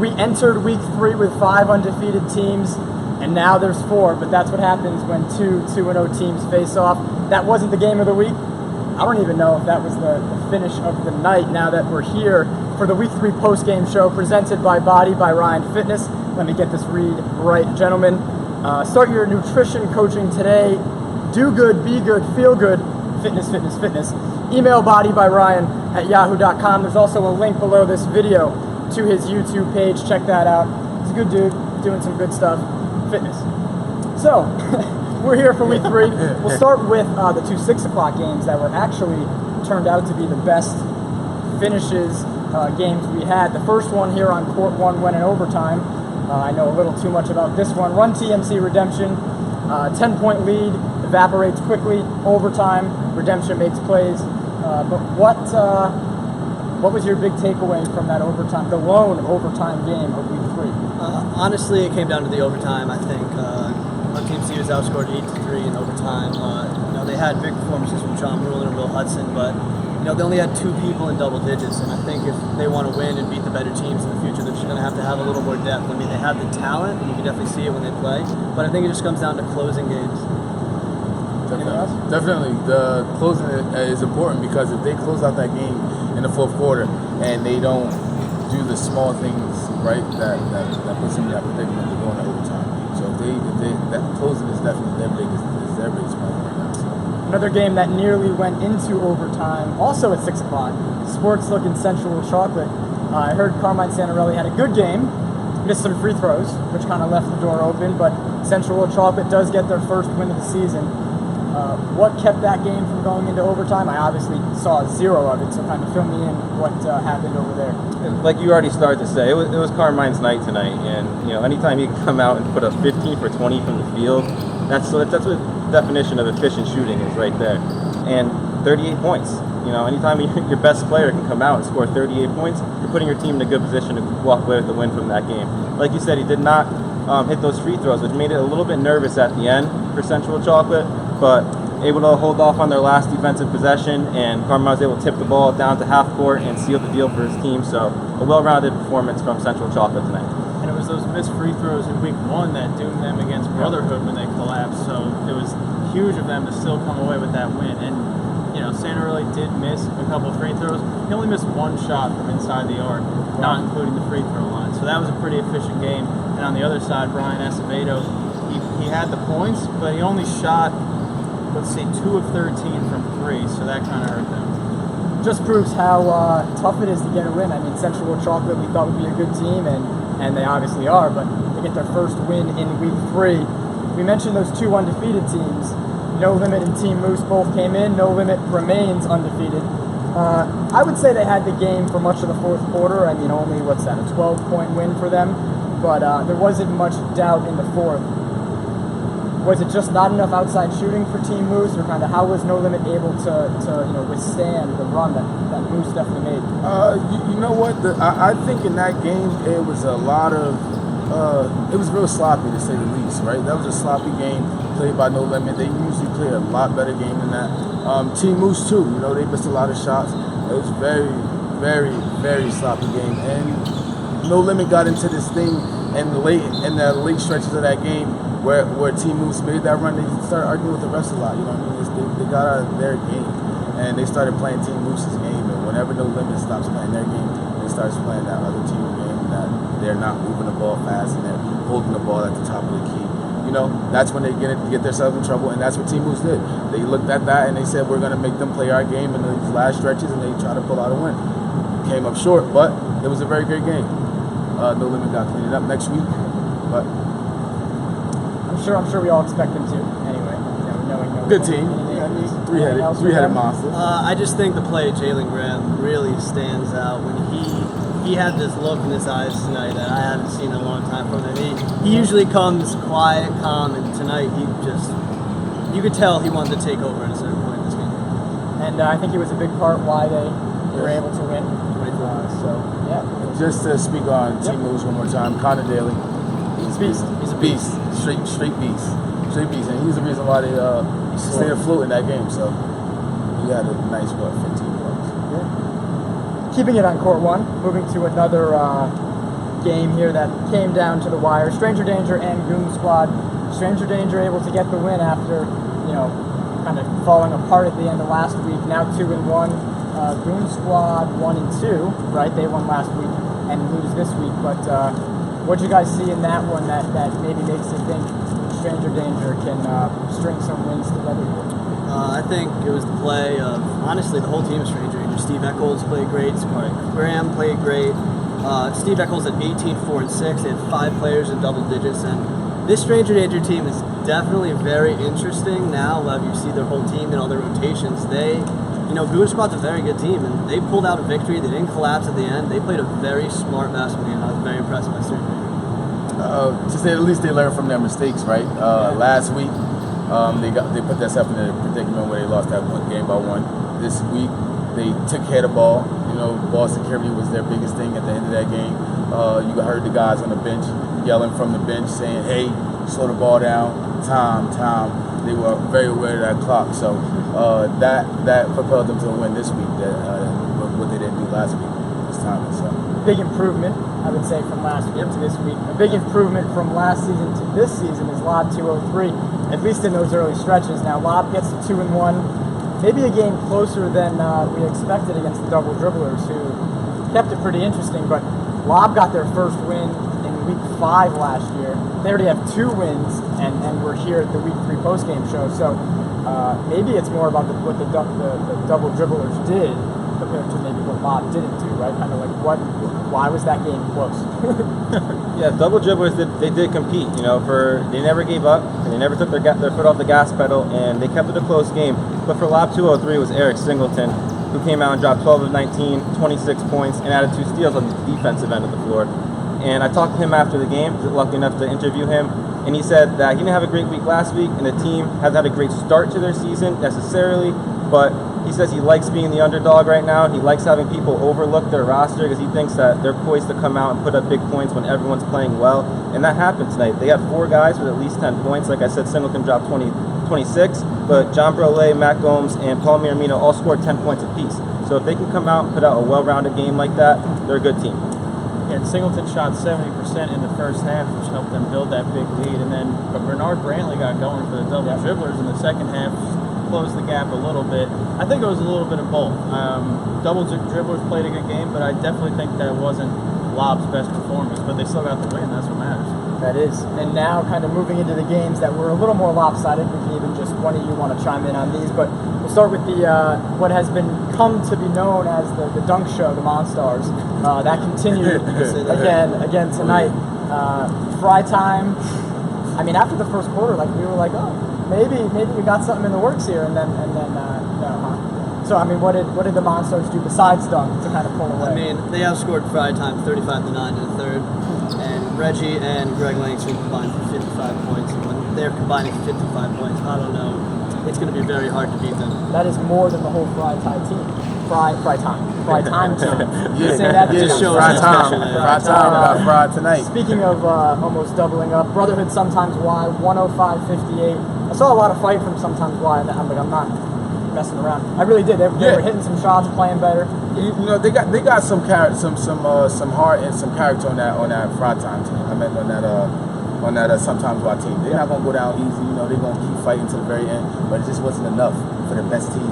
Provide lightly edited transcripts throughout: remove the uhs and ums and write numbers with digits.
we entered week 3 with 5 undefeated teams, and now there's 4, but that's what happens when 2-0 teams face off. That wasn't the game of the week. I don't even know if that was the finish of the night now that we're here for the week 3 post-game show presented by Body by Ryan Fitness. Let me get this read right, gentlemen. Start your nutrition coaching today. Do good, be good, feel good. Fitness, fitness, fitness. Email bodybyryan@yahoo.com. There's also a link below this video to his YouTube page. Check that out. He's a good dude, doing some good stuff. Fitness. So, we're here for week 3. We'll start with the 2 6 o'clock games that were actually turned out to be the best finishes games we had. The first one here on Court 1 went in overtime. I know a little too much about this one. Run TMC Redemption, 10-point lead, evaporates quickly, overtime, Redemption makes plays. But what was your big takeaway from that overtime, the lone overtime game of week 3? Honestly, it came down to the overtime. I think Run TMC was outscored 8-3 in overtime. They had big performances from John Ruler and Will Hudson, but they only had 2 people in double digits, and I think if they want to win and beat the better teams in the future, they're just going to have a little more depth. I mean, they have the talent, and you can definitely see it when they play, but I think it just comes down to closing games. Definitely. The closing is important because if they close out that game in the fourth quarter and they don't do the small things right, that puts them in that predicament to go into overtime. So if that closing is definitely their biggest problem right now. So. Another game that nearly went into overtime, also at 6 o'clock. Sports looking Central Chocolate. I heard Carmine Santarelli had a good game, missed some free throws, which kind of left the door open, but Central Chocolate does get their first win of the season. What kept that game from going into overtime? I obviously saw 0 of it, so kind of fill me in what happened over there. Like you already started to say, it was Carmine's night tonight, and anytime he can come out and put up 15 for 20 from the field, that's what definition of efficient shooting is right there. And 38 points. Anytime your best player can come out and score 38 points, you're putting your team in a good position to walk away with the win from that game. Like you said, he did not hit those free throws, which made it a little bit nervous at the end for Central Chocolate, but able to hold off on their last defensive possession, and Carmine was able to tip the ball down to half court and seal the deal for his team. So a well-rounded performance from Central Chocolate tonight. And it was those missed free throws in week 1 that doomed them against Brotherhood when they collapsed. So it was huge of them to still come away with that win. And Santarelli did miss a couple free throws. He only missed 1 shot from inside the arc, not including the free throw line. So that was a pretty efficient game. And on the other side, Brian Acevedo, he had the points, but he only shot, let's see, 2 of 13 from 3, so that kind of hurt them. Just proves how tough it is to get a win. I mean, Central Chocolate we thought would be a good team, and they obviously are, but they get their first win in week 3. We mentioned those 2 undefeated teams. No Limit and Team Moose both came in. No Limit remains undefeated. I would say they had the game for much of the fourth quarter. I mean, only, a 12-point win for them, but there wasn't much doubt in the fourth. Was it just not enough outside shooting for Team Moose, or kind of how was No Limit able to withstand the run that Moose definitely made? You know what? I think in that game it was a lot of it was real sloppy to say the least. Right? That was a sloppy game played by No Limit. They usually play a lot better game than that. Team Moose too. They missed a lot of shots. It was very, very, very sloppy game, and No Limit got into this thing in the late stretches of that game. Where Team Moose made that run, they started arguing with the rest a lot. They got out of their game, and they started playing Team Moose's game. And whenever No Limit stops playing their game, they start playing that other team game that they're not moving the ball fast and they're holding the ball at the top of the key. That's when they get themselves in trouble, and that's what Team Moose did. They looked at that and they said, we're going to make them play our game in these last stretches, and they try to pull out a win. Came up short, but it was a very great game. No Limit got cleaned up next week, but I'm sure we all expect them to. Anyway, knowing good team. Three-headed monster. I just think the play of Jalen Graham really stands out when he had this look in his eyes tonight that I haven't seen in a long time from him. He usually comes quiet, calm, and tonight you could tell he wanted to take over at a certain point in this game. And I think he was a big part why they were able to win. Just to speak on Team Moose one more time, Connor Daly. He's a beast. He's a beast. Straight beast. And he's the reason why they stayed afloat in that game. So he had a nice 15 points. Keeping it on Court 1, moving to another game here that came down to the wire. Stranger Danger and Goon Squad. Stranger Danger able to get the win after, kind of falling apart at the end of last week. Now 2-1. Goon Squad 1-2, right? They won last week and lose this week. But what do you guys see in that one that maybe makes you think Stranger Danger can string some wins together here? I think it was the play of, honestly, the whole team of Stranger Danger. Steve Eccles played great. Graham played great. Steve Eccles at 18, 4, and 6. They had 5 players in double digits. And this Stranger Danger team is definitely very interesting now. You see their whole team and all their rotations. Goon Squad's a very good team, and they pulled out a victory. They didn't collapse at the end. They played a very smart basketball game. I was very impressed by Stranger Danger. To say the least, they learned from their mistakes, right? Last week, they put themselves in a predicament where they lost that one game by 1. This week, they took care of the ball. Ball security was their biggest thing at the end of that game. You heard the guys on the bench yelling from the bench saying, "Hey, slow the ball down, time." They were very aware of that clock. So that propelled them to a win this week. What they didn't do last week this time. So big improvement, I would say, from last week to this week. A big improvement from last season to this season is Lob 203, at least in those early stretches. Now Lob gets to 2-1, maybe a game closer than we expected against the Double Dribblers, who kept it pretty interesting. But Lob got their first win in week 5 last year. They already have 2 wins, and we're here at the week 3 postgame show. So maybe it's more about what the Double Dribblers did compared to maybe what Lob didn't do, right? Kind of like why was that game close? Yeah, Double Dribblers, they did compete. They never gave up, and they never took their foot off the gas pedal, and they kept it a close game. But for Lob 203 was Eric Singleton, who came out and dropped 12 of 19, 26 points, and added 2 steals on the defensive end of the floor. And I talked to him after the game, lucky enough to interview him, and he said that he didn't have a great week last week, and the team hasn't had a great start to their season necessarily, but he says he likes being the underdog right now. He likes having people overlook their roster because he thinks that they're poised to come out and put up big points when everyone's playing well, and that happened tonight. They had 4 guys with at least 10 points. Like I said, Singleton dropped 26, but John Brole, Matt Gomes, and Paul Miramino all scored 10 points apiece. So if they can come out and put out a well-rounded game like that, they're a good team. And Singleton shot 70% in the first half, which helped them build that big lead. And then Bernard Brantley got going for the Double Dribblers in the second half, closed the gap a little bit. I think it was a little bit of both. Double Dribblers played a good game, but I definitely think that wasn't Lob's best performance. But they still got the win. That's what matters. That is. And now kind of moving into the games that were a little more lopsided. We can even just, one of you want to chime in on these. But we'll start with the what has come to be known as the dunk show, the Monstars. That continued again tonight. Fry time. I mean, after the first quarter, we were like, oh, maybe we got something in the works here, and then no, huh? So I mean, what did the Monstars do besides dunk to kind of pull away? I mean, they outscored Fry time 35-9 in the third, and Reggie and Greg Langston combined for 55 points. And when they're combining for 55 points, I don't know. It's going to be very hard to beat them. That is more than the whole Fry team. Fry time team. You say that just shows Fry time. Fry tonight. Speaking of almost doubling up, Brotherhood Sometimes Why 105-58. I saw a lot of fight from Sometimes Why, and I'm not messing around. I really did. They were hitting some shots, playing better. They got some heart and some character on that Fry time team. I meant on that Sometimes Why team. They're not gonna go down easy. They're gonna keep fighting to the very end. But it just wasn't enough for the best team.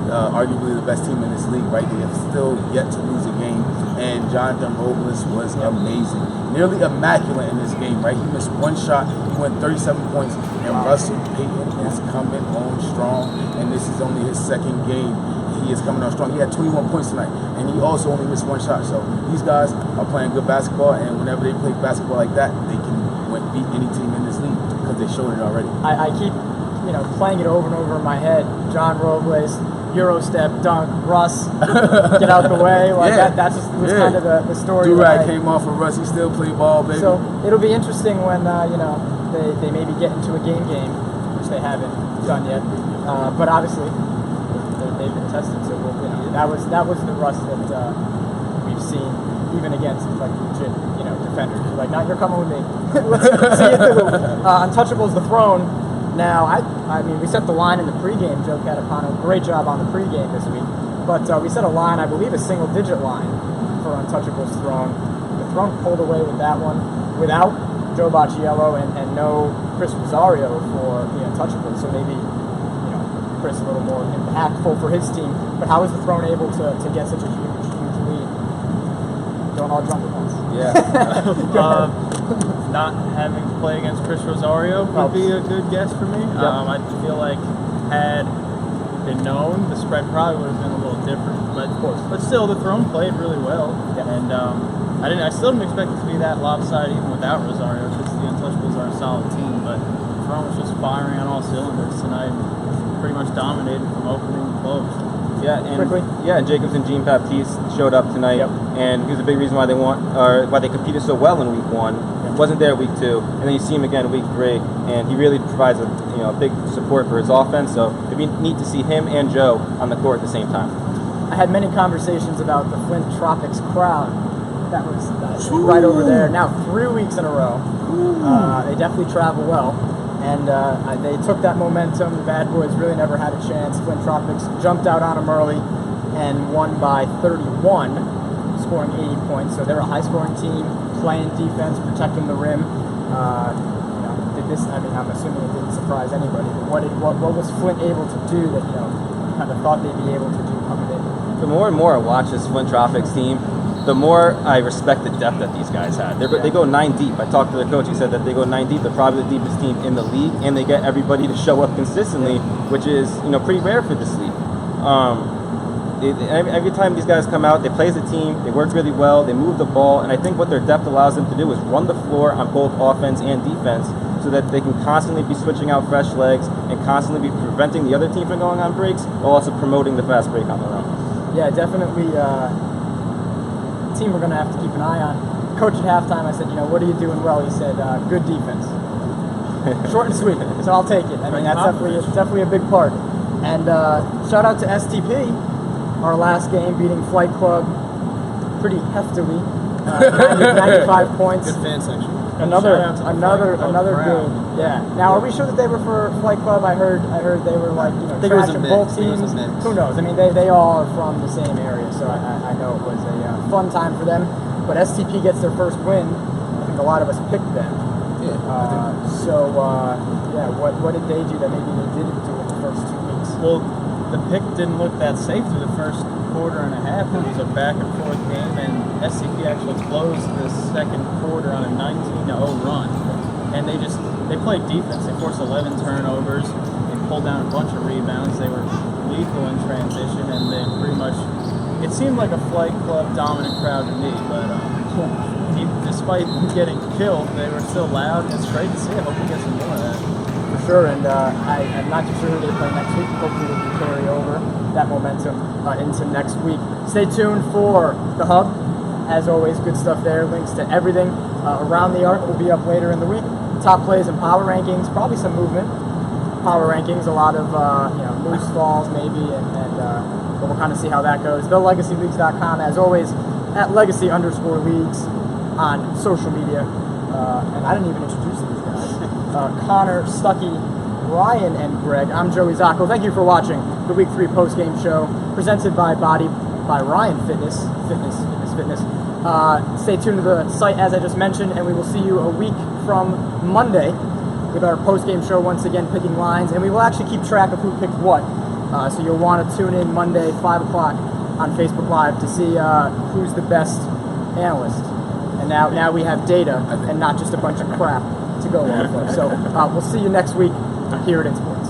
Arguably the best team in this league, right? They have still yet to lose a game, and Jonathan Robles was amazing, nearly immaculate in this game, right? He missed 1 shot, he went 37 points, and Russell Payton is coming on strong, and this is only his 2nd game. He is coming on strong. He had 21 points tonight, and he also only missed 1 shot. So these guys are playing good basketball, and whenever they play basketball like that, they can beat any team in this league because they showed it already. I keep playing it over and over in my head. John Robles, Euro step, dunk, Russ, get out the way. That just was kind of the story. Durag came off of Russ. He still played ball, baby. So it'll be interesting when they maybe get into a game, which they haven't done yet. But obviously they've been tested. So that was the Russ that we've seen even against legit defenders. Now you're coming with me. Let's see it through. Untouchables the throne. Now, I mean, we set the line in the pregame, Joe Catapano. Great job on the pregame this week. But we set a line, I believe a single-digit line for Untouchables Throne. The Throne pulled away with that one without Joe Bocciello and no Chris Rosario for the untouchables. So maybe, Chris a little more impactful for his team. But how was the Throne able to get such a huge lead? Don't all jump at once. Yeah. Not having to play against Chris Rosario would be a good guess for me. Yep. I feel like had been known, the spread probably would have been a little different. But Of course. But still, the Throne played really well, Yep. and I still didn't expect it to be that lopsided even without Rosario, because the Untouchables are a solid team. But the Throne was just firing on all cylinders tonight, pretty much dominated from opening to close. Yeah, and Quickly. Jacobs and Jean Baptiste showed up tonight, Yep. and he was a big reason why they won, or why they competed so well in week 1. Wasn't there week 2, and then you see him again week 3, and he really provides a big support for his offense. So it'd be neat to see him and Joe on the court at the same time. I had many conversations about the Flint Tropics crowd. That was right over there. Now 3 weeks in a row. They definitely travel well. And they took that momentum. The Bad Boys really never had a chance. Flint Tropics jumped out on them early and won by 31, scoring 80 points. So they're a high-scoring team, playing defense, protecting the rim. I'm assuming it didn't surprise anybody. But what was Flint able to do that kind of thought they'd be able to do coming in? The more and more I watch this Flint Tropics team, the more I respect the depth that these guys had. They go 9 deep. I talked to their coach. He said that they go 9 deep. They're probably the deepest team in the league, and they get everybody to show up consistently, which is pretty rare for this league. Every time these guys come out, they play as a team. They work really well. They move the ball, and I think what their depth allows them to do is run the floor on both offense and defense, so that they can constantly be switching out fresh legs and constantly be preventing the other team from going on breaks, while also promoting the fast break on their own. Yeah, definitely. Team we're going to have to keep an eye on. Coach at halftime, I said, what are you doing well? He said, good defense. Short and sweet, so I'll take it. I mean, that's definitely a big part. And shout out to STP, our last game, beating Flight Club pretty heftily, 95 points. Good fan section. Another Shout out to the Flight Club good. crowd. Yeah. Now, are we sure that they were for Flight Club? I heard they were like I think it was a trashing mix. both I think it teams. was a mix. Who knows? I mean, they all are from the same area, so I know it was a fun time for them. But STP gets their first win. I think a lot of us picked them. Yeah. What did they do that maybe they didn't do in the first 2 weeks? Well, the pick didn't look that safe through the first quarter and a half. It was a back and forth game, and SCP actually closed the second quarter on a 19-0 run. And they played defense. They forced 11 turnovers. They pulled down a bunch of rebounds. They were lethal in transition, and they pretty much. It seemed like a Flight Club dominant crowd to me, but despite getting killed, they were still loud, and it's great to see. I hope we get some more of that. For sure, and I'm not too sure who they play next week. Hopefully we can carry over that momentum into next week. Stay tuned for the Hub. As always, good stuff there. Links to everything around the arc will be up later in the week. Top plays and power rankings, probably some movement. Power rankings, a lot of loose falls maybe, but we'll kind of see how that goes. TheLegacyLeagues.com, as always, at Legacy_Leagues on social media. And I didn't even introduce these guys. Connor, Stuckey, Ryan, and Greg. I'm Joey Zacco. Thank you for watching the Week 3 post-game show presented by Ryan Fitness. Stay tuned to the site, as I just mentioned, and we will see you a week from Monday with our post-game show once again, picking lines, and we will actually keep track of who picked what. So you'll want to tune in Monday, 5 o'clock on Facebook Live to see who's the best analyst. And now we have data and not just a bunch of crap to go off of. So we'll see you next week here at InSports.